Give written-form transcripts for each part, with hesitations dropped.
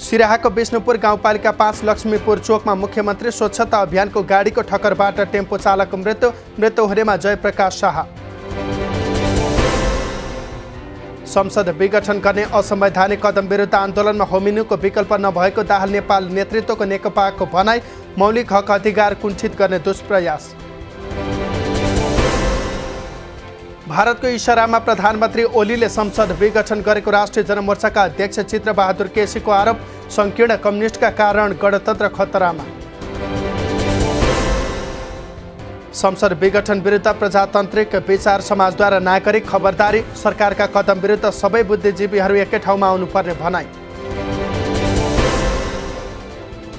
सिराहाको विष्णुपुर गाउँपालिका 5 लक्ष्मीपुर चोकमा मुख्यमन्त्री स्वच्छता अभियानको गाडीको ठक्करबाट टेम्पो चालकको मृत्यु हुनेमा जयप्रकाश शाह। संसद विघटन गर्ने असंवैधानिक कदम विरुद्ध आन्दोलनमा होमिनुको विकल्प नभएको दाहाल नेपाल नेतृत्वको नेकपाको भनाई। मौलिक हक अधिकार कुण्ठित गर्ने दुष्प्रयास। भारतको इशारामा प्रधानमन्त्री ओलीले संसद विघटन गरेको राष्ट्रिय जनमोर्चाका अध्यक्ष चित्रबहादुर केसीको आरोप। संकीर्ण कम्युनिस्टका कारण गणतन्त्र खतरामा। संसद विघटन विरुद्ध प्रजातान्त्रिक विचार समाजद्वारा नागरिक खबरदारी। सरकारका कदम विरुद्ध सबै बुद्धिजीवीहरू एकै ठाउँमा आउनुपर्ने भनाई।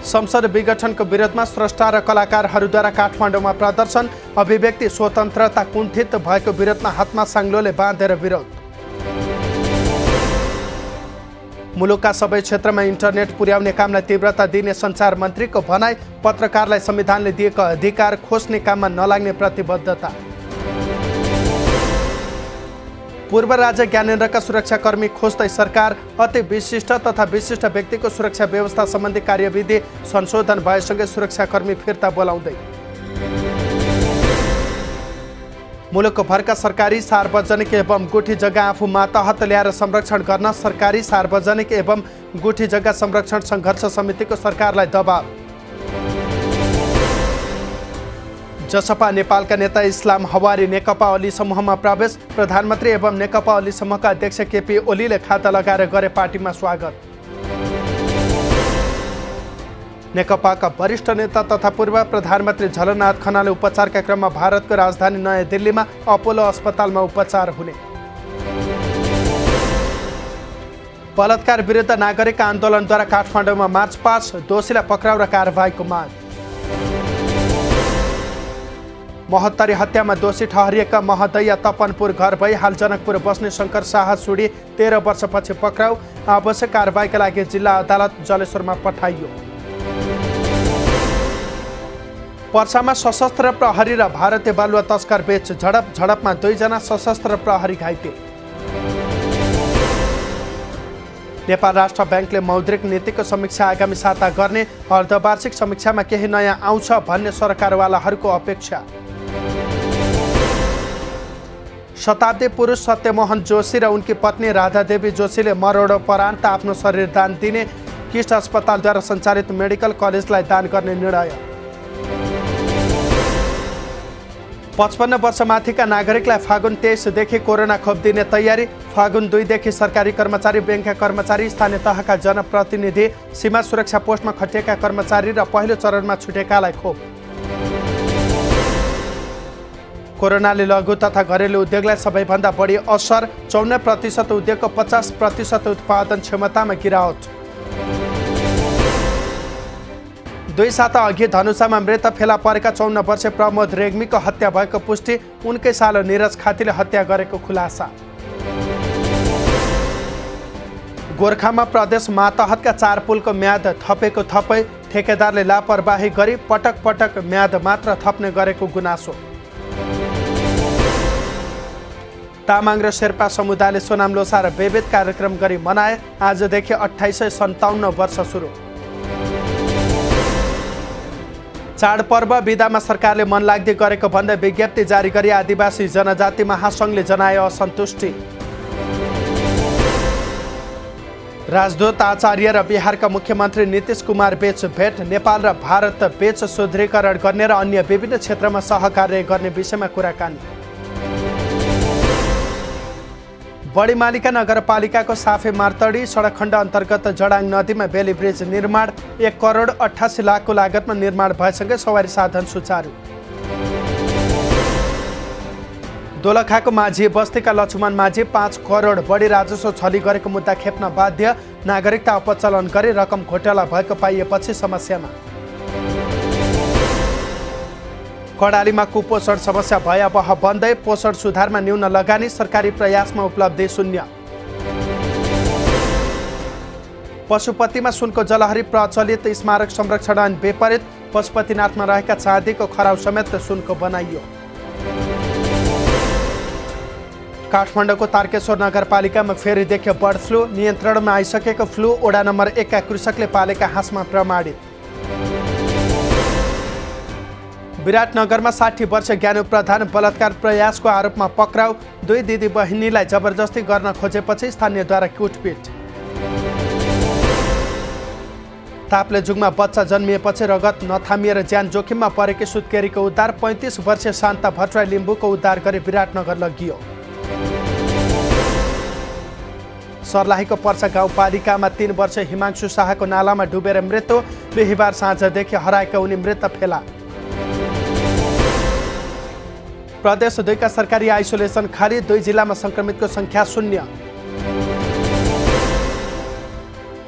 संसद विघटनको विरोधमा स्रष्टा र कलाकारहरूद्वारा काठमाडौँमा प्रदर्शन। अभिव्यक्ति स्वतन्त्रता कुण्ठित भएको विरोधमा हातमा साङ्लोले बाँधेर विरोध। मुलुकका सबै क्षेत्रमा इन्टरनेट पुर्याउने कामलाई तीव्रता दिने सञ्चार मन्त्रीको भनाई। पत्रकारलाई संविधानले दिएको अधिकार खोज्ने काममा नलाग्ने प्रतिबद्धता। पूर्व राजा ज्ञानेन्द्रका सुरक्षाकर्मी खोज्दै सरकार। अति विशिष्ट तथा विशिष्ट व्यक्तिको सुरक्षा व्यवस्था सम्बन्धी कार्यविधि संशोधन भएसँगै सुरक्षाकर्मी फिर्ता बोलाउँदै। मुलुकको भरका सरकारी सार्वजनिक एवं गुठी जग्गा आफू मातहत ल्याएर संरक्षण गर्न सरकारी सार्वजनिक एवं गुठी जग्गा संरक्षण सङ्घर्ष समितिको सरकारलाई दबाव। जसपा नेपालका नेता इस्लाम हवारी नेकपा ओली समूहमा प्रवेश। प्रधानमन्त्री एवं नेकपा ओली समूहका अध्यक्ष केपी ओलीले खाता लगाएर गरे पार्टीमा स्वागत। नेकपाका वरिष्ठ नेता तथा पूर्व प्रधानमन्त्री झलनाथ खनाल उपचारका क्रममा भारतको राजधानी नयाँ दिल्लीमा अपोलो अस्पतालमा उपचार हुने। बलात्कार विरुद्ध नागरिक आन्दोलनद्वारा काठमाडौँमा मार्च पास। दोषीलाई पक्राउ र कारबाहीको माग। महोत्तरी हत्यामा दोषी ठहरिएका महदैया तपनपुर घर भई हाल जनकपुर बस्ने शङ्कर शाह सुडी 13 वर्षपछि पक्राउ। आवश्यक कारबाहीका लागि जिल्ला अदालत जलेश्वरमा पठाइयो। पर्सामा सशस्त्र प्रहरी र भारतीय बालुवा तस्कर बीच झडपमा 2 जना सशस्त्र प्रहरी घाइते। नेपाल राष्ट्र ब्याङ्कले मौद्रिक नीतिको समीक्षा आगामी साता गर्ने। अर्धवार्षिक समीक्षामा केही नयाँ आउँछ भन्ने सरकारवालाहरूको अपेक्षा। शताब्दी पुरुष सत्यमोहन जोशी र उनकी पत्नी राधादेवी जोशीले मरणोपरान्त आफ्नो शरीर दान दिने। किस्ट अस्पतालद्वारा सञ्चालित मेडिकल कलेजलाई दान गर्ने निर्णय। 55 वर्षमाथिका नागरिकलाई फागुन 23 देखि कोरोना खोप दिने तयारी। फागुन 2 देखि सरकारी कर्मचारी, ब्याङ्कका कर्मचारी, स्थानीय तहका जनप्रतिनिधि, सीमा सुरक्षा पोस्टमा खटिएका कर्मचारी र पहिलो चरणमा छुटेकालाई खोप। कोरोनाले लघु तथा घरेलु उद्योगलाई सबैभन्दा बढी असर। 54% उद्योगको 50% उत्पादन क्षमतामा गिरावट। 2 साता अघि धनुषामा मृत फेला परेका 54 वर्षीय प्रमोद रेग्मीको हत्या भएको पुष्टि। उनकै सालो निरज खातीले हत्या गरेको खुलासा। गोर्खामा प्रदेश मातहतका 4 पुलको म्याद थपेको थपै। ठेकेदारले लापरवाही गरी पटक पटक म्याद मात्र थप्ने गरेको गुनासो। तामाङ र शेर्पा समुदायले सोनाम लोसार विविध कार्यक्रम गरी मनाए। आजदेखि 2857 वर्ष सुरु। चाडपर्व बिदामा सरकारले मनलाग्दी गरेको भन्दै विज्ञप्ति जारी गरी आदिवासी जनजाति महासङ्घले जनाए असन्तुष्टि। राजदूत आचार्य र बिहारका मुख्यमन्त्री नीतीश कुमार बीच भेट। नेपाल र भारत बीच सुदृढीकरण गर्ने र अन्य विभिन्न क्षेत्रमा सहकार्य गर्ने विषयमा कुराकानी। बडीमालिका नगरपालिकाको साफे मार्तडी सडक खण्ड अन्तर्गत जडाङ नदीमा बेली ब्रिज निर्माण। 1 करोड 88 लाखको लागतमा निर्माण भएसँगै सवारी साधन सुचारू। दोलखाको माझी बस्तीका लक्ष्मण माझी 5 करोड बढी राजस्व छली गरेको मुद्दा खेप्न बाध्य। नागरिकता अपचलन गरी रकम घोटाला भएको पाइएपछि समस्यामा। कर्णालीमा कुपोषण समस्या भयावह बन्दै। पोषण सुधारमा न्यून लगानी। सरकारी प्रयासमा उपलब्धि शून्य। पशुपतिमा सुनको जलहरी प्रचलित स्मारक संरक्षण ऐन विपरीत। पशुपतिनाथमा रहेका चाँदीको खराउ समेत सुनको बनाइयो। काठमाडौँको तारकेश्वर नगरपालिकामा फेरि देख्यो बर्ड फ्लू। नियन्त्रणमा आइसकेको फ्लू वडा नम्बर 1 का कृषकले पालेका हाँसमा प्रमाणित। विराटनगरमा 60 वर्ष ज्ञानु प्रधान बलात्कार प्रयासको आरोपमा पक्राउ। 2 दिदी बहिनीलाई जबरजस्ती गर्न खोजेपछि स्थानीयद्वारा कुटपिट। ताप्लेजुङमा बच्चा जन्मिएपछि रगत नथामिएर ज्यान जोखिममा परेकी सुत्केरीको उद्धार। 35 वर्षीय शान्ता भट्टराई लिम्बूको उद्धार गरी विराटनगर लगियो। सर्लाहीको पर्सा गाउँपालिकामा 3 वर्षीय हिमांशु शाहको नालामा डुबेर मृत्यु। बिहिबार साँझदेखि हराएका उनी मृत फेला। प्रदेश 2 का सरकारी आइसोलेसन खाली। 2 जिल्लामा संक्रमितको संख्या 0।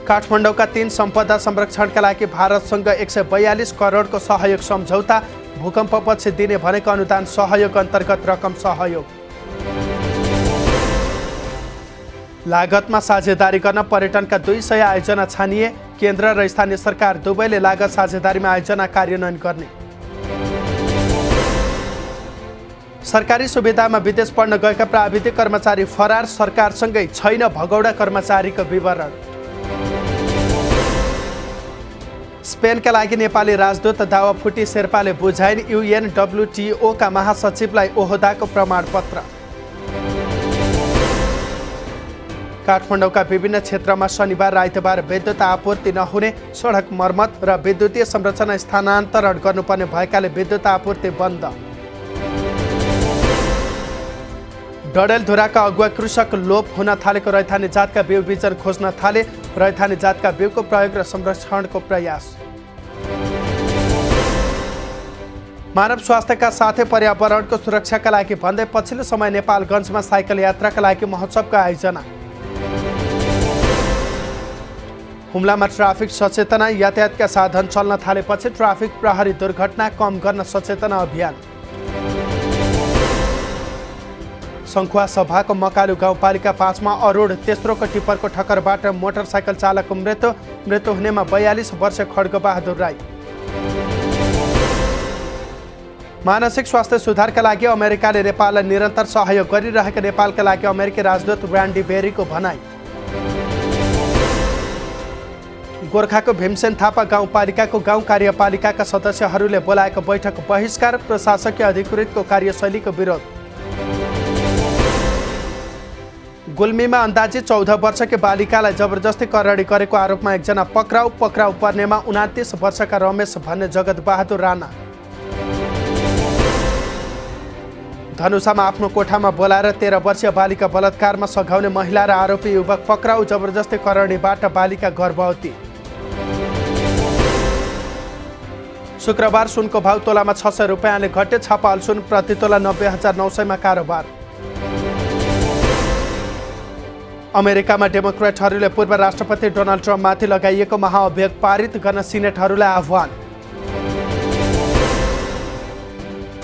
काठमाडौँका 3 सम्पदा संरक्षणका लागि भारतसँग 142 करोडको सहयोग सम्झौता। भूकम्पपछि दिने भनेको अनुदान सहयोग अन्तर्गत रकम सहयोग। लागतमा साझेदारी गर्न पर्यटनका 200 आयोजना छानिए। केन्द्र र स्थानीय सरकार दुवैले लागत साझेदारीमा आयोजना कार्यान्वयन गर्ने। सरकारी सुविधामा विदेश पढ्न गएका प्राविधिक कर्मचारी फरार। सरकारसँगै छैन भगौडा कर्मचारीको विवरण। स्पेनका लागि नेपाली राजदूत दावाफुटी शेर्पाले बुझाइन्। UNWTO का महासचिवलाई ओहदाको प्रमाणपत्र। काठमाडौँका विभिन्न क्षेत्रमा शनिबार र आइतबार विद्युत आपूर्ति नहुने। सडक मर्मत र विद्युतीय संरचना स्थानान्तरण गर्नुपर्ने भएकाले विद्युत आपूर्ति बन्द। डडेलधुराका अगुवा कृषक लोप हुन थालेको रैथाने जातका बिउ बिजन खोज्न थाले। रैथाने जातका बिउको प्रयोग र संरक्षणको प्रयास। मानव स्वास्थ्यका साथै पर्यावरणको सुरक्षाका लागि भन्दै पछिल्लो समय नेपालगञ्जमा साइकल यात्राका लागि महोत्सवको आयोजना। हुम्लामा ट्राफिक सचेतना। यातायातका साधन चल्न थालेपछि ट्राफिक प्रहरी दुर्घटना कम गर्न सचेतना अभियान। सङ्खुवा सभाको मकालु गाउँपालिका 5 मा अरूढ तेस्रोको टिप्परको ठक्करबाट मोटरसाइकल चालकको मृत्यु हुनेमा 42 वर्ष खड्गबहादुर राई। मानसिक स्वास्थ्य सुधारका लागि अमेरिकाले नेपाललाई निरन्तर सहयोग गरिरहेका नेपालका लागि अमेरिकी राजदूत ब्रान्डी बेरीको भनाई। गोर्खाको भीमसेन थापा गाउँपालिकाको गाउँ कार्यपालिकाका सदस्यहरूले बोलाएको बैठक बहिष्कार। प्रशासकीय अधिकृतको कार्यशैलीको विरोध। गुल्मीमा अन्दाजी 14 वर्षकी बालिकालाई जबरजस्ती करडी गरेको आरोपमा एकजना पक्राउ पर्नेमा 29 वर्षका रमेश भन्ने जगतबहादुर राणा। धनुषामा आफ्नो कोठामा बोलाएर 13 वर्षीय बालिका बलात्कारमा सघाउने महिला र आरोपी युवक पक्राउ। जबरजस्ती करणीबाट बालिका गर्भवती। शुक्रबार सुनको भाउ तोलामा 600 रुपियाँले घटे। छापाल सुन प्रति तोला 90,900 मा कारोबार। अमेरिकामा डेमोक्रेटहरूले पूर्व राष्ट्रपति डोनाल्ड ट्रम्पमाथि लगाइएको महाअभियोग पारित गर्न सिनेटहरूलाई आह्वान।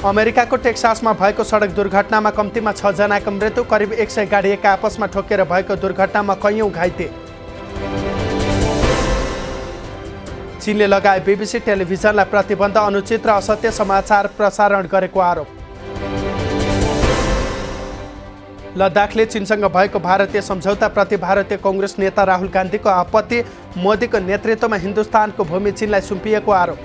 अमेरिकाको टेक्सासमा भएको सडक दुर्घटनामा कम्तीमा 6 जनाको मृत्यु। करिब 100 गाडी एक आपसमा ठोकेर भएको दुर्घटनामा कैयौं घाइते। चीनले लगाए BBC टेलिभिजनलाई प्रतिबन्ध। अनुचित र असत्य समाचार प्रसारण गरेको आरोप। लद्दाखले चीनसँग भएको भारतीय सम्झौताप्रति भारतीय कांग्रेस नेता राहुल गान्धीको आपत्ति। मोदीको नेतृत्वमा हिन्दुस्तानको भूमि चीनलाई सुम्पिएको आरोप।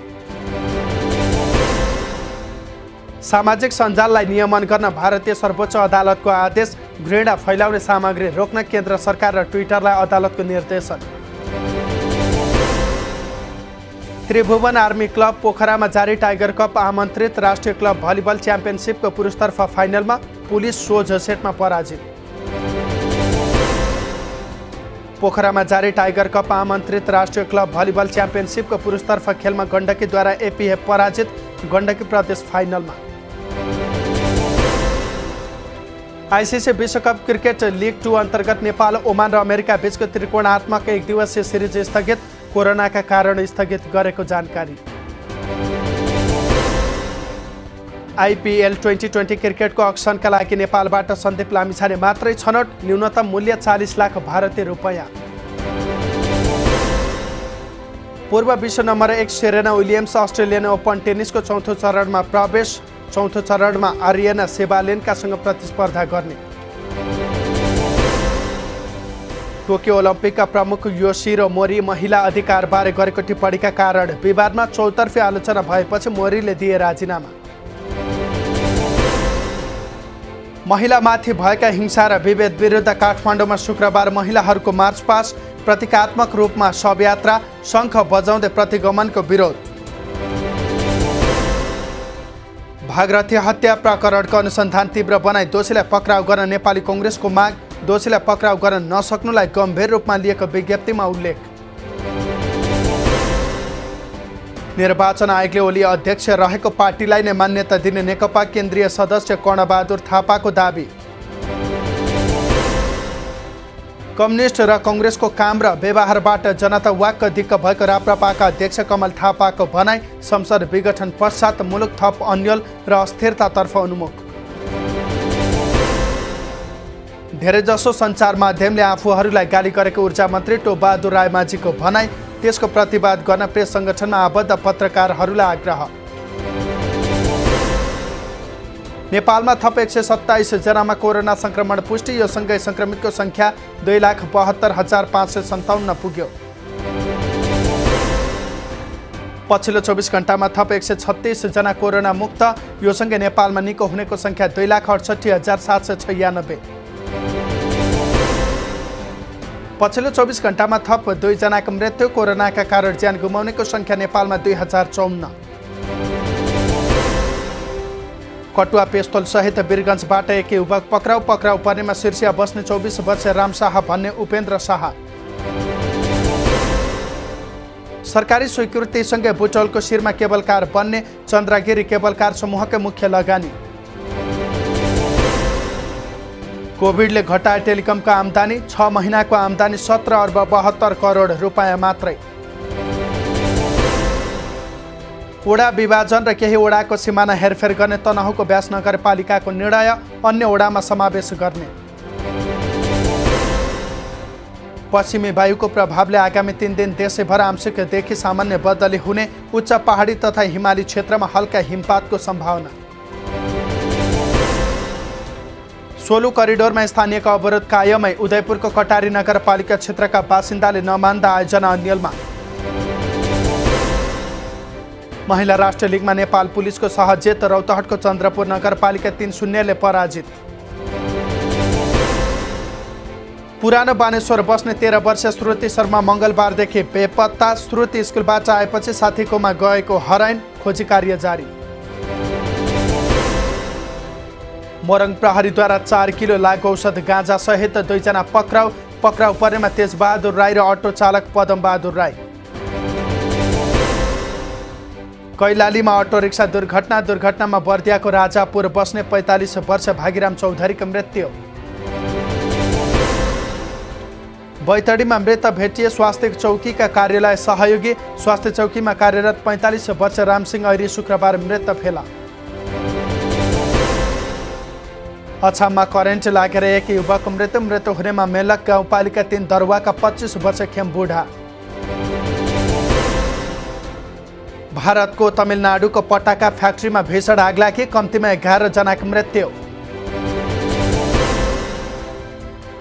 सामाजिक सञ्जाललाई नियमन गर्न भारतीय सर्वोच्च अदालतको आदेश। घृणा फैलाउने सामग्री रोक्न केन्द्र सरकार र ट्विटरलाई अदालतको निर्देशन। त्रिभुवन आर्मी क्लब पोखरामा जारी टाइगर कप आमन्त्रित राष्ट्रिय क्लब भलिबल च्याम्पियनसिपको पुरुषतर्फ फाइनलमा पुलिस सोझ सेटमा पराजित। पोखरामा जारी टाइगर कप आमन्त्रित राष्ट्रिय क्लब भलिबल च्याम्पियनसिपको पुरुषतर्फ खेलमा गण्डकीद्वारा एपीएफ पराजित। गण्डकी प्रदेश फाइनलमा। आइसिसी विश्वकप क्रिकेट लिग 2 अन्तर्गत नेपाल ओमान र अमेरिका बीचको त्रिकोणात्मक 1 दिवसीय सिरिज स्थगित। कोरोनाका कारण स्थगित गरेको जानकारी। आइपिएल 2020 क्रिकेटको अक्सनका लागि नेपालबाट सन्दीप लामिछाने मात्रै छनौट। न्यूनतम मूल्य 40 लाख भारतीय रुपैयाँ। पूर्व विश्व number 1 Serena Williams Australian Open टेनिसको चौथो चरणमा प्रवेश। चौथो चरणमा आर्यना सेबालेन्कासँग प्रतिस्पर्धा गर्ने। टोकियो ओलम्पिकका प्रमुख योशिरो मोरी महिला अधिकारबारे गरेको टिप्पणीका कारण विवादमा चौतर्फी आलोचना भएपछि मोरीले दिए राजीनामा। महिलामाथि भएका हिंसा र विभेद विरुद्ध काठमाडौँमा शुक्रबार महिलाहरूको मार्च पास्ट, प्रतीकात्मक रूपमा शवयात्रा, शङ्ख बजाउँदै प्रतिगमनको विरोध। भागरथी हत्या प्रकरणको अनुसन्धान तीव्र बनाई दोषीलाई पक्राउ गर्न नेपाली कङ्ग्रेसको माग। दोषीलाई पक्राउ गर्न नसक्नुलाई गम्भीर रूपमा लिएको विज्ञप्तिमा उल्लेख। निर्वाचन आयोगले ओली अध्यक्ष रहेको पार्टीलाई नै मान्यता दिने नेकपा केन्द्रीय सदस्य कर्णबहादुर थापाको दाबी। कम्युनिस्ट र कङ्ग्रेसको काम र व्यवहारबाट जनता वाक्क दिक्क भएको राप्रपाका अध्यक्ष कमल थापाको भनाई। संसद विघटन पश्चात मुलुक थप अन्यल र अस्थिरतातर्फ उन्मुख। धेरैजसो सञ्चार माध्यमले आफूहरूलाई गाली गरेको ऊर्जा मन्त्री टोपबहादुर रायमाझीको भनाई। त्यसको प्रतिवाद गर्न प्रेस सङ्गठनमा आबद्ध पत्रकारहरूलाई आग्रह। नेपालमा थप 127 जनामा कोरोना संक्रमण पुष्टि। यो सँगै संक्रमितको सङ्ख्या 2,72,557 पुग्यो। पछिल्लो 24 घण्टामा थप 136 जना कोरोना मुक्त। यो सँगै नेपालमा निको हुनेको सङ्ख्या 2,68,796। पछिल्लो 24 घण्टामा थप 2 जनाको मृत्यु। कोरोनाका कारण ज्यान गुमाउनेको सङ्ख्या नेपालमा 2054। कटुवा पेस्तोल सहित वीरगञ्जबाट एक युवक पक्राउ। पक्राउ पर्नेमा शीर्षिया बस्ने 24 वर्षीय राम शाह भन्ने उपेन्द्र शाह। सरकारी स्वीकृतिसँगै बुटवलको शिरमा केबल कार बन्ने। चन्द्रगिरी केबल कार समूहकै मुख्य लगानी। कोभिडले घटाए टेलिकमको आम्दानी। 6 महिनाको आम्दानी 17 अर्ब 72 करोड रुपियाँ मात्रै। ओडा विभाजन र केही ओडाको सिमाना हेरफेर गर्ने तनहुँको व्यास नगरपालिकाको निर्णय। अन्य ओडामा समावेश गर्ने। पश्चिमी वायुको प्रभावले आगामी 3 दिन देशैभर आंशिकदेखि सामान्य बदली हुने। उच्च पहाडी तथा हिमाली क्षेत्रमा हल्का हिमपातको सम्भावना। सोलु करिडोरमा स्थानीयको अवरोध कायमै। उदयपुरको कटारी नगरपालिका क्षेत्रका बासिन्दाले नमान्दा आयोजना अन्यलमा। महिला राष्ट्रिय लिगमा नेपाल पुलिसको सहजित। रौतहटको चन्द्रपुर नगरपालिका 3-0 पराजित। पुरानो बानेश्वर बस्ने 13 वर्षीय श्रुति शर्मा मङ्गलबारदेखि बेपत्ता। श्रुति स्कुलबाट आएपछि साथीकोमा गएको हराइन। खोजी कार्य जारी। मोरङ प्रहरीद्वारा 4 किलो लागु औषध गाँजा सहित 2 जना पक्राउ। पक्राउ पर्नेमा तेजबहादुर राई र अटो चालक पदमबहादुर राई। कैलालीमा अटो रिक्सा दुर्घटना। दुर्घटनामा बर्दियाको राजापुर बस्ने 45 वर्ष भागीराम चौधरीको मृत्यु। बैतडीमा मृत भेटिए स्वास्थ्य चौकीका कार्यालय सहयोगी। स्वास्थ्य चौकीमा कार्यरत 45 वर्ष रामसिंह ऐरी शुक्रबार मृत फेला। अछाममा करेन्ट लागेर एक युवकको मृत्यु हुनेमा मेलक गाउँपालिका 3 दरवाका 25 वर्ष खेम बुढा। भारतको तमिलनाडुको पटाका फ्याक्ट्रीमा भीषण आग लागि। कम्तीमा 11 जनाको मृत्यु।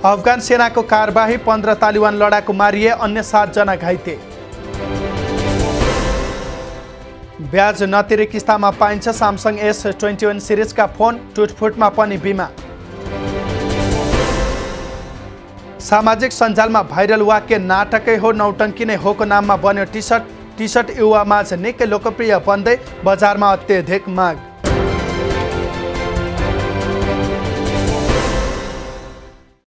अफगान सेनाको कारबाही। 15 तालिबान लडाकु मारिए। अन्य 7 जना घाइते। ब्याज नतिरे किस्तामा पाइन्छ सामसङ S21 सिरिजका फोन। टुटफुटमा पनि बिमा। सामाजिक सञ्जालमा भाइरल वाक्य नाटकै हो नौटङ्की नै होको नाममा बन्यो टी सर्ट। टी सर्ट युवामाझ निकै लोकप्रिय बन्दै बजारमा अत्यधिक माग।